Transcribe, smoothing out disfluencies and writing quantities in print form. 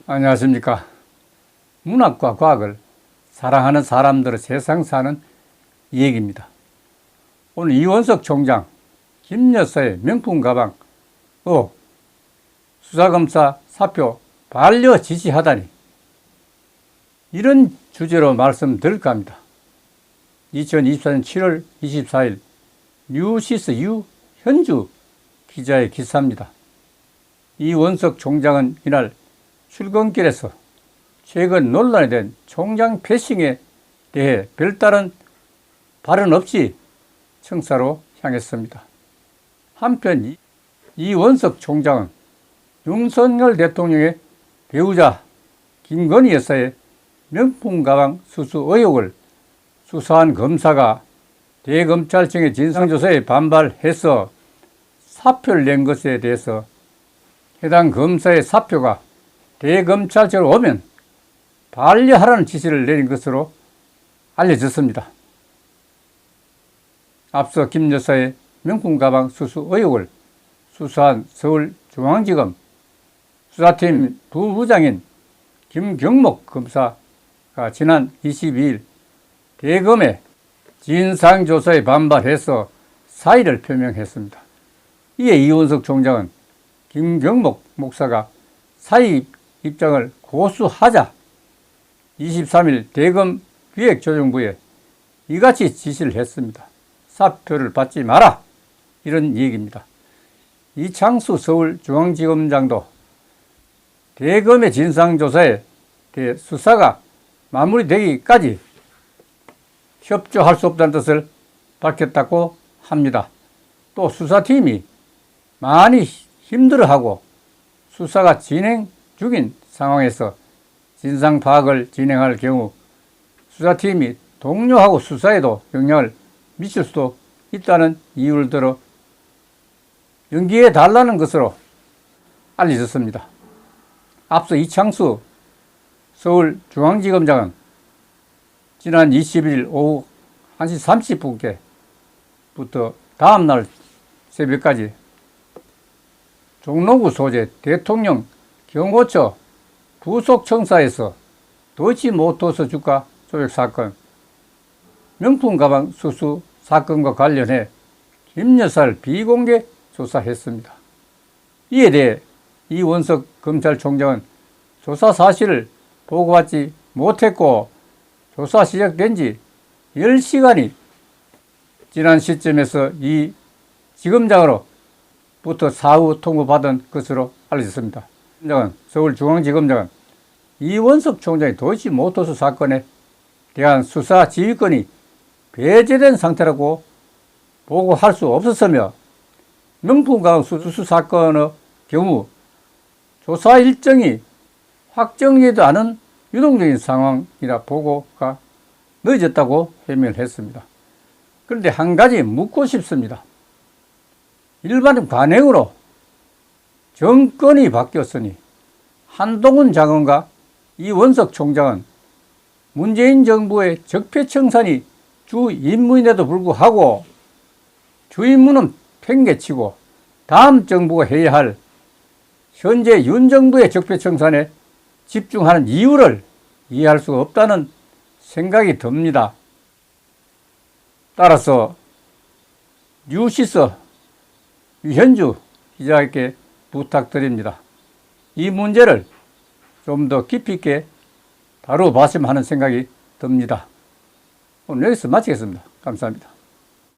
안녕하십니까. 문학과 과학을 사랑하는 사람들의 세상 사는 이야기입니다. 오늘 이원석 총장 김 여사의 명품 가방 수사검사 사표 반려 지시하다니, 이런 주제로 말씀드릴까 합니다. 2024년 7월 24일 뉴시스 유현주 기자의 기사입니다. 이원석 총장은 이날 출근길에서 최근 논란이 된 총장 패싱에 대해 별다른 발언 없이 청사로 향했습니다. 한편 이원석 총장은 윤석열 대통령의 배우자 김건희 여사의 명품 가방 수수 의혹을 수사한 검사가 대검찰청의 진상조사에 반발해서 사표를 낸 것에 대해서 해당 검사의 사표가 대검찰청으로 오면 반려하라는 지시를 내린 것으로 알려졌습니다. 앞서 김 여사의 명품 가방 수수 의혹을 수사한 서울중앙지검 수사팀 부부장인 김경목 검사가 지난 22일 대검의 진상조사에 반발해서 사의를 표명했습니다. 이에 이원석 총장은 김경목 목사가 사의 입장을 고수하자 23일 대검 기획조정부에 이같이 지시를 했습니다. 사표를 받지 마라, 이런 얘기입니다. 이창수 서울중앙지검장도 대검의 진상조사에 대해 수사가 마무리되기까지 협조할 수 없다는 뜻을 밝혔다고 합니다. 또 수사팀이 많이 힘들어하고 수사가 진행 중인 상황에서 진상 파악을 진행할 경우 수사팀이 동료하고 수사에도 영향을 미칠 수도 있다는 이유를 들어 연기해 달라는 것으로 알려졌습니다. 앞서 이창수 서울중앙지검장은 지난 21일 오후 1시 30분께부터 다음날 새벽까지 종로구 소재 대통령 경호처 부속청사에서 도이치모터스 주가 조작 사건, 명품 가방 수수 사건과 관련해 김 여사를 비공개 조사했습니다. 이에 대해 이원석 검찰총장은 조사 사실을 보고받지 못했고 조사 시작된 지 10시간이 지난 시점에서 이 지검장으로부터 사후 통보받은 것으로 알려졌습니다. 서울중앙지검장은 이원석 총장의 도이치모터스 사건에 대한 수사 지휘권이 배제된 상태라고 보고할 수 없었으며 명품 가방 수수 사건의 경우 조사 일정이 확정되지도 않은 유동적인 상황이라 보고가 늦어졌다고 해명을 했습니다. 그런데 한 가지 묻고 싶습니다. 일반 관행으로 정권이 바뀌었으니 한동훈 장관과 이원석 총장은 문재인 정부의 적폐청산이 주 임무인데도 불구하고 주 임무는 팽개치고 다음 정부가 해야 할 현재 윤 정부의 적폐청산에 집중하는 이유를 이해할 수가 없다는 생각이 듭니다. 따라서 뉴시스 유현주 기자에게 부탁드립니다. 이 문제를 좀 더 깊이 있게 다뤄봤으면 하는 생각이 듭니다. 오늘 여기서 마치겠습니다. 감사합니다.